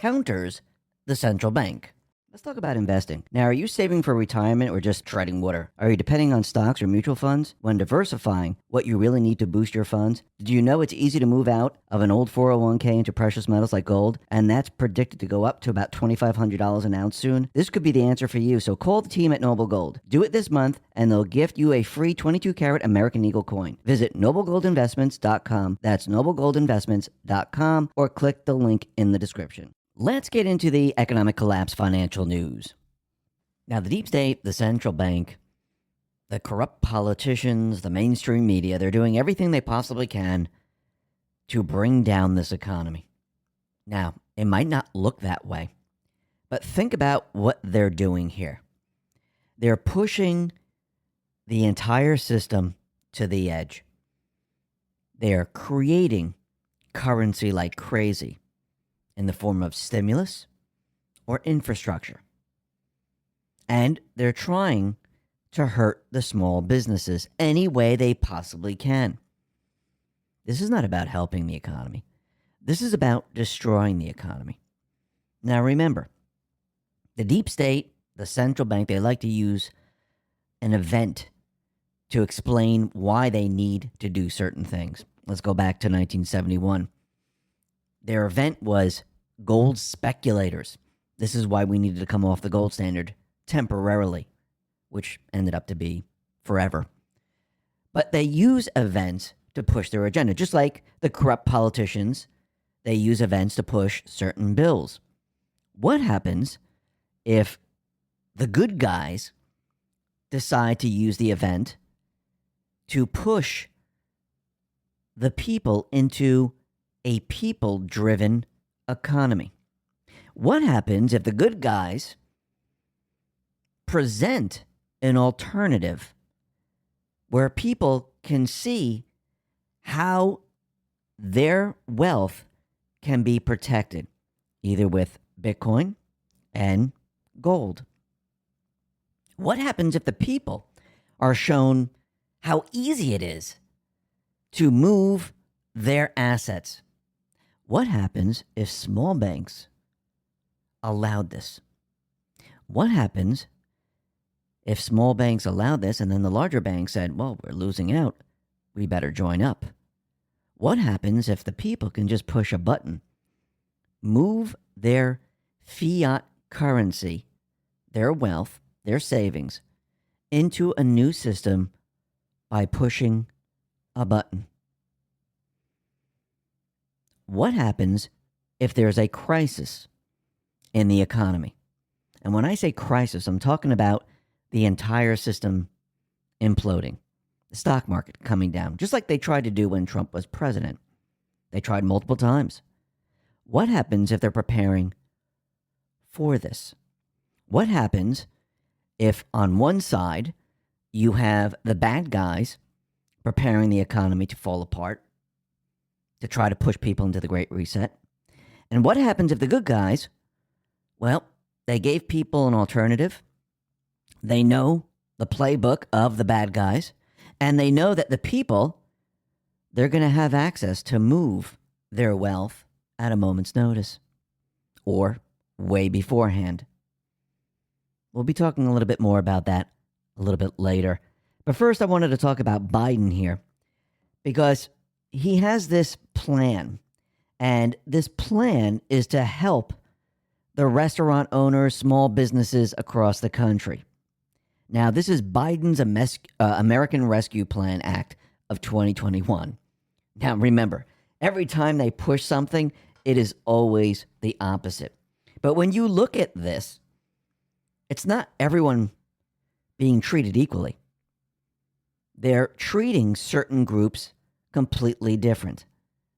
counters the central bank. Let's talk about investing. Now, are you saving for retirement or just treading water? Are you depending on stocks or mutual funds? When diversifying what you really need to boost your funds, did you know it's easy to move out of an old 401k into precious metals like gold? And that's predicted to go up to about $2,500 an ounce soon. This could be the answer for you, so call the team at Noble Gold. Do it this month, and they'll gift you a free 22-karat American Eagle coin. Visit noblegoldinvestments.com. That's noblegoldinvestments.com, or click the link in the description. Let's get into the economic collapse financial news. Now, the deep state, the central bank, the corrupt politicians, the mainstream media, they're doing everything they possibly can to bring down this economy. Now, it might not look that way, but think about what they're doing here. They're pushing the entire system to the edge. They're creating currency like crazy, in the form of stimulus or infrastructure. And they're trying to hurt the small businesses any way they possibly can. This is not about helping the economy. This is about destroying the economy. Now remember, the deep state, the central bank, they like to use an event to explain why they need to do certain things. Let's go back to 1971. Their event was gold speculators. This is why we needed to come off the gold standard temporarily, which ended up to be forever. But they use events to push their agenda, just like the corrupt politicians. They use events to push certain bills. What happens if the good guys decide to use the event to push the people into a people-driven economy? What happens if the good guys present an alternative where people can see how their wealth can be protected, either with Bitcoin and gold? What happens if the people are shown how easy it is to move their assets? What happens if small banks allowed this? What happens if small banks allowed this and then the larger banks said, well, we're losing out, we better join up? What happens if the people can just push a button, move their fiat currency, their wealth, their savings, into a new system by pushing a button? What happens if there's a crisis in the economy? And when I say crisis, I'm talking about the entire system imploding, the stock market coming down, just like they tried to do when Trump was president. They tried multiple times. What happens if they're preparing for this? What happens if on one side you have the bad guys preparing the economy to fall apart, to try to push people into the Great Reset? And what happens if the good guys, well, they gave people an alternative. They know the playbook of the bad guys, and they know that the people, they're going to have access to move their wealth at a moment's notice or way beforehand. We'll be talking a little bit more about that a little bit later. But first, I wanted to talk about Biden here, because he has this plan, and this plan is to help the restaurant owners, small businesses across the country. Now, this is Biden's American Rescue Plan Act of 2021. Now, remember, every time they push something, it is always the opposite. But when you look at this, it's not everyone being treated equally. They're treating certain groups completely different.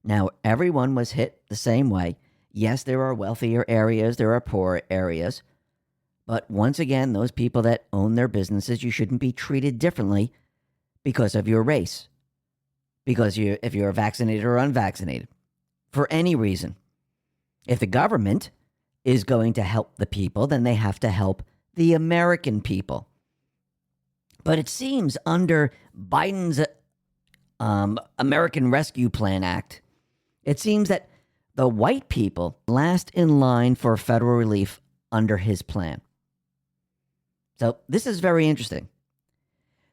Now, everyone was hit the same way. Yes, there are wealthier areas, there are poorer areas. But once again, those people that own their businesses, you shouldn't be treated differently because of your race, because if you're vaccinated or unvaccinated, for any reason. If the government is going to help the people, then they have to help the American people. But it seems under Biden's American Rescue Plan Act, it seems that the white people last in line for federal relief under his plan. So this is very interesting.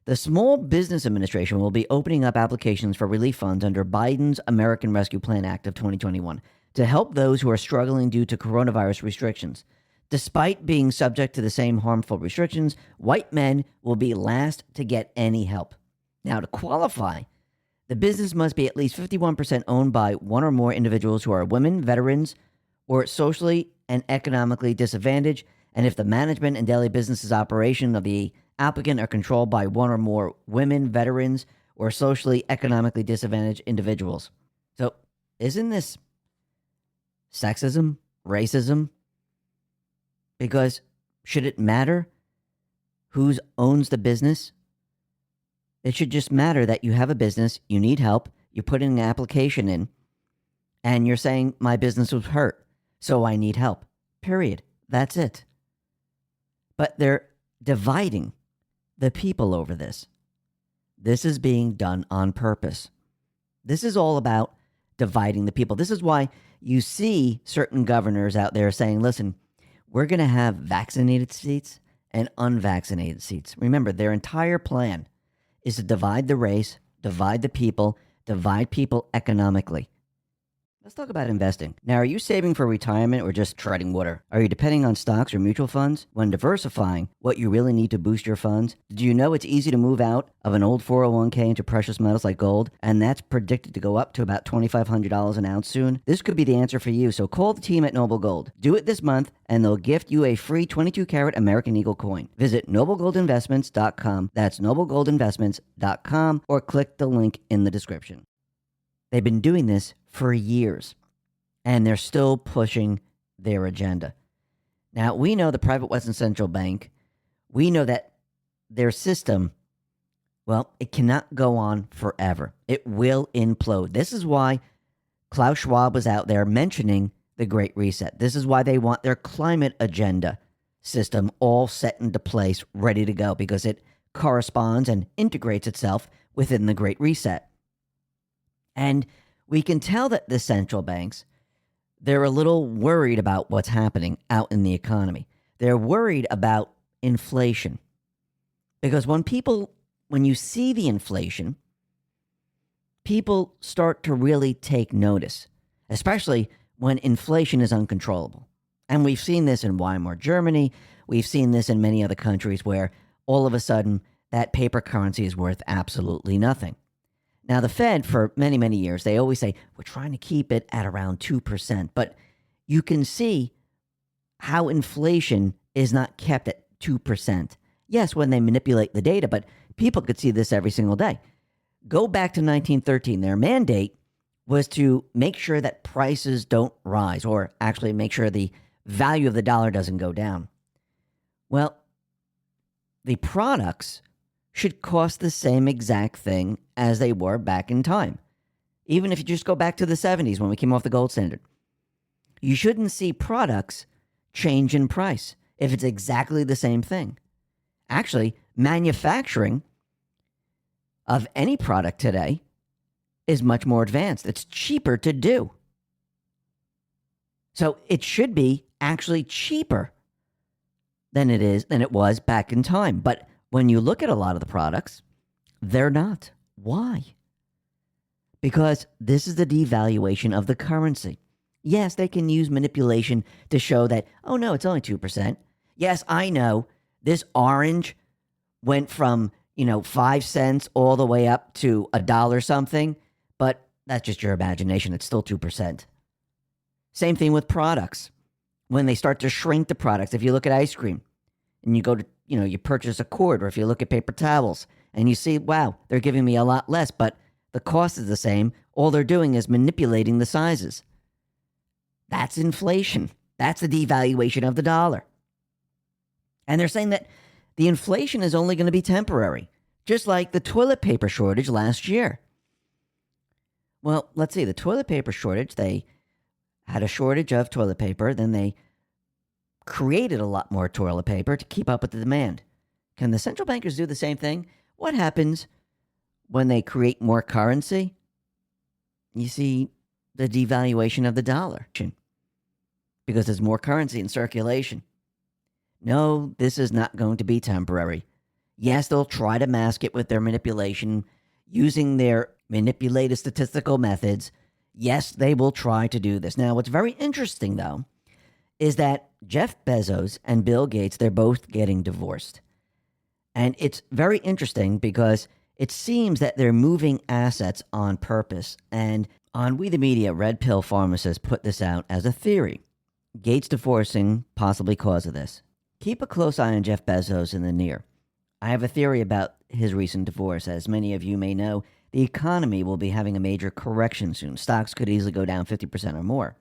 The Small Business Administration will be opening up applications for relief funds under Biden's American Rescue Plan Act of 2021 to help those who are struggling due to coronavirus restrictions. Despite being subject to the same harmful restrictions, white men will be last to get any help. Now, to qualify, the business must be at least 51% owned by one or more individuals who are women, veterans, or socially and economically disadvantaged, and if the management and daily business operation of the applicant are controlled by one or more women, veterans, or socially economically disadvantaged individuals. So, isn't this sexism, racism? Because should it matter who owns the business? It should just matter that you have a business, you need help, you're putting an application in, and you're saying, my business was hurt, so I need help. Period. That's it. But they're dividing the people over this. This is being done on purpose. This is all about dividing the people. This is why you see certain governors out there saying, listen, we're going to have vaccinated seats and unvaccinated seats. Remember, their entire plan is to divide the race, divide the people, divide people economically. Let's talk about investing. Now, are you saving for retirement or just treading water? Are you depending on stocks or mutual funds? When diversifying what you really need to boost your funds? Did you know it's easy to move out of an old 401k into precious metals like gold? And that's predicted to go up to about $2,500 an ounce soon. This could be the answer for you. So call the team at Noble Gold. Do it this month and they'll gift you a free 22-karat American Eagle coin. Visit noblegoldinvestments.com. That's noblegoldinvestments.com or click the link in the description. They've been doing this for years, and they're still pushing their agenda. Now, we know the private Western Central Bank, we know that their system, well, it cannot go on forever. It will implode. This is why Klaus Schwab was out there mentioning the Great Reset. This is why they want their climate agenda system all set into place, ready to go, because it corresponds and integrates itself within the Great Reset. And we can tell that the central banks, they're a little worried about what's happening out in the economy. They're worried about inflation. Because when you see the inflation, people start to really take notice, especially when inflation is uncontrollable. And we've seen this in Weimar, Germany. We've seen this in many other countries where all of a sudden that paper currency is worth absolutely nothing. Now, the Fed, for many, many years, they always say, we're trying to keep it at around 2%. But you can see how inflation is not kept at 2%. Yes, when they manipulate the data, but people could see this every single day. Go back to 1913. Their mandate was to make sure that prices don't rise, or actually make sure the value of the dollar doesn't go down. Well, the products should cost the same exact thing as they were back in time. Even if you just go back to the 70s when we came off the gold standard. You shouldn't see products change in price if it's exactly the same thing. Actually, manufacturing of any product today is much more advanced. It's cheaper to do. So it should be actually cheaper than it was back in time. But when you look at a lot of the products, they're not. Why? Because this is the devaluation of the currency. Yes, they can use manipulation to show that, oh no, it's only 2%. Yes, I know this orange went from, 5 cents all the way up to $1 something, but that's just your imagination. It's still 2%. Same thing with products. When they start to shrink the products, if you look at ice cream and you go to you purchase a quart, or if you look at paper towels and you see, wow, they're giving me a lot less, but the cost is the same. All they're doing is manipulating the sizes. That's inflation. That's the devaluation of the dollar. And they're saying that the inflation is only going to be temporary, just like the toilet paper shortage last year. Well, let's see, the toilet paper shortage, they had a shortage of toilet paper, then they created a lot more toilet paper to keep up with the demand. Can the central bankers do the same thing? What happens when they create more currency? You see, the devaluation of the dollar because there's more currency in circulation. No, this is not going to be temporary. Yes, they'll try to mask it with their manipulation, using their manipulated statistical methods. Yes, they will try to do this. Now, what's very interesting, though, is that Jeff Bezos and Bill Gates, they're both getting divorced. And it's very interesting because it seems that they're moving assets on purpose. And on We the Media, Red Pill Pharmacist put this out as a theory. Gates divorcing possibly cause of this. Keep a close eye on Jeff Bezos in the near. I have a theory about his recent divorce. As many of you may know, the economy will be having a major correction soon. Stocks could easily go down 50% or more.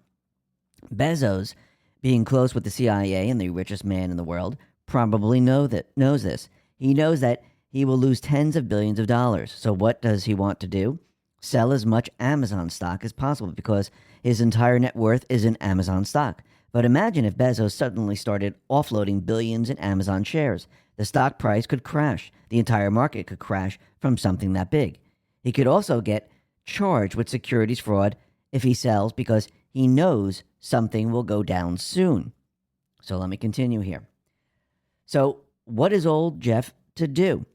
Bezos, being close with the CIA and the richest man in the world, probably knows this. He knows that he will lose tens of billions of dollars. So what does he want to do? Sell as much Amazon stock as possible because his entire net worth is in Amazon stock. But imagine if Bezos suddenly started offloading billions in Amazon shares. The stock price could crash. The entire market could crash from something that big. He could also get charged with securities fraud if he sells because he knows something will go down soon. So let me continue here. So what is old Jeff to do?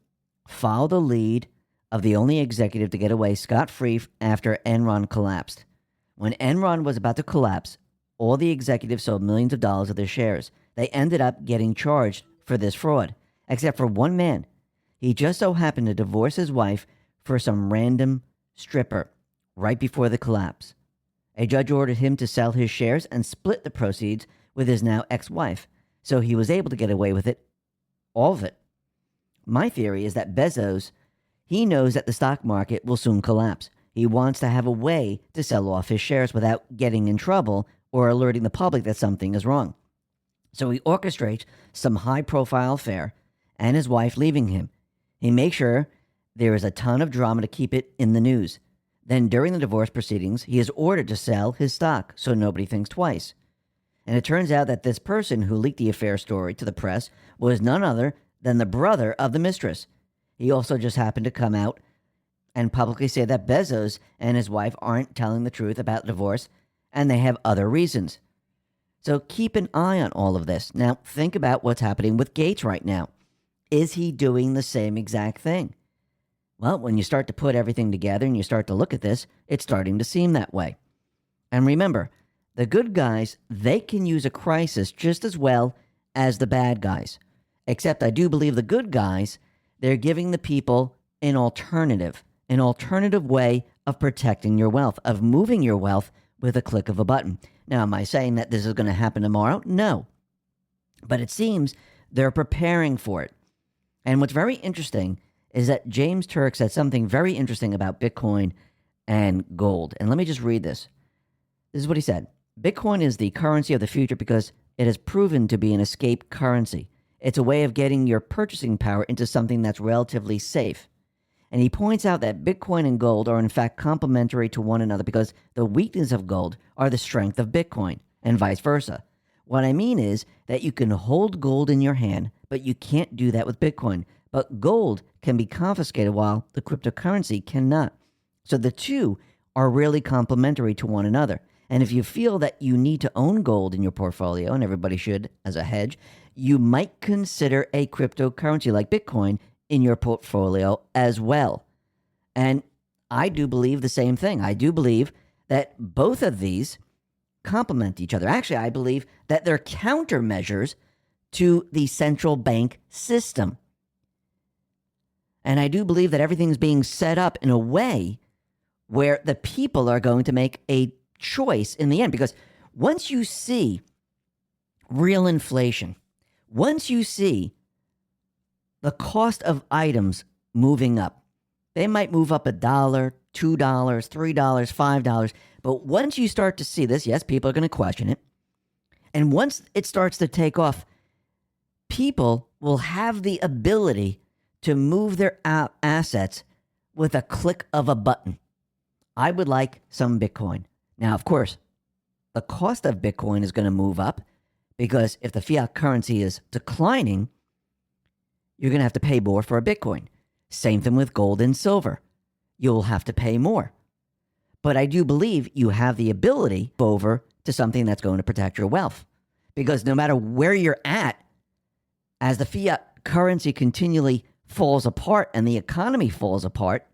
Follow the lead of the only executive to get away scot-free after Enron collapsed. When Enron was about to collapse, all the executives sold millions of dollars of their shares. They ended up getting charged for this fraud, except for one man. He just so happened to divorce his wife for some random stripper right before the collapse. A judge ordered him to sell his shares and split the proceeds with his now ex-wife, so he was able to get away with it, all of it. My theory is that Bezos, he knows that the stock market will soon collapse. He wants to have a way to sell off his shares without getting in trouble or alerting the public that something is wrong. So he orchestrates some high-profile affair and his wife leaving him. He makes sure there is a ton of drama to keep it in the news. Then during the divorce proceedings, he is ordered to sell his stock so nobody thinks twice. And it turns out that this person who leaked the affair story to the press was none other than the brother of the mistress. He also just happened to come out and publicly say that Bezos and his wife aren't telling the truth about the divorce, and they have other reasons. So keep an eye on all of this. Now, think about what's happening with Gates right now. Is he doing the same exact thing? Well, when you start to put everything together and you start to look at this, it's starting to seem that way. And remember, the good guys, they can use a crisis just as well as the bad guys. Except I do believe the good guys, they're giving the people an alternative way of protecting your wealth, of moving your wealth with a click of a button. Now, am I saying that this is going to happen tomorrow? No. But it seems they're preparing for it. And what's very interesting is that James Turk said something very interesting about Bitcoin and gold. And let me just read this. This is what he said. Bitcoin is the currency of the future because it has proven to be an escape currency. It's a way of getting your purchasing power into something that's relatively safe. And he points out that Bitcoin and gold are in fact complementary to one another because the weakness of gold are the strength of Bitcoin and vice versa. What I mean is that you can hold gold in your hand, but you can't do that with Bitcoin. But gold can be confiscated while the cryptocurrency cannot. So the two are really complementary to one another. And if you feel that you need to own gold in your portfolio, and everybody should as a hedge, you might consider a cryptocurrency like Bitcoin in your portfolio as well. And I do believe the same thing. I do believe that both of these complement each other. Actually, I believe that they're countermeasures to the central bank system. And I do believe that everything's being set up in a way where the people are going to make a choice in the end. Because once you see real inflation, once you see the cost of items moving up, they might move up $1, $2, $3, $5. But once you start to see this, yes, people are going to question it. And once it starts to take off, people will have the ability to move their assets with a click of a button. I would like some Bitcoin. Now, of course, the cost of Bitcoin is going to move up because if the fiat currency is declining, you're going to have to pay more for a Bitcoin. Same thing with gold and silver. You'll have to pay more. But I do believe you have the ability over to something that's going to protect your wealth. Because no matter where you're at, as the fiat currency continually falls apart and the economy falls apart,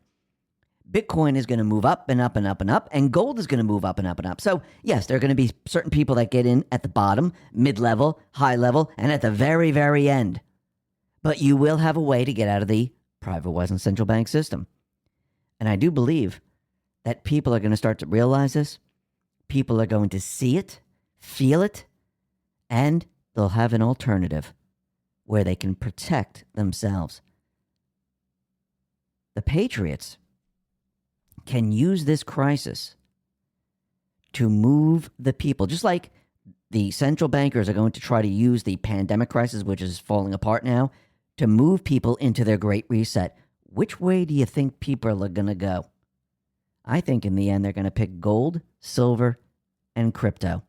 Bitcoin is going to move up and up and up and up, and gold is going to move up and up and up. So, yes, there are going to be certain people that get in at the bottom, mid-level, high level, and at the very, very end. But you will have a way to get out of the privatized and central bank system. And I do believe that people are going to start to realize this. People are going to see it, feel it, and they'll have an alternative where they can protect themselves. The Patriots can use this crisis to move the people, just like the central bankers are going to try to use the pandemic crisis, which is falling apart now, to move people into their great reset. Which way do you think people are going to go? I think in the end they're going to pick gold, silver, and crypto.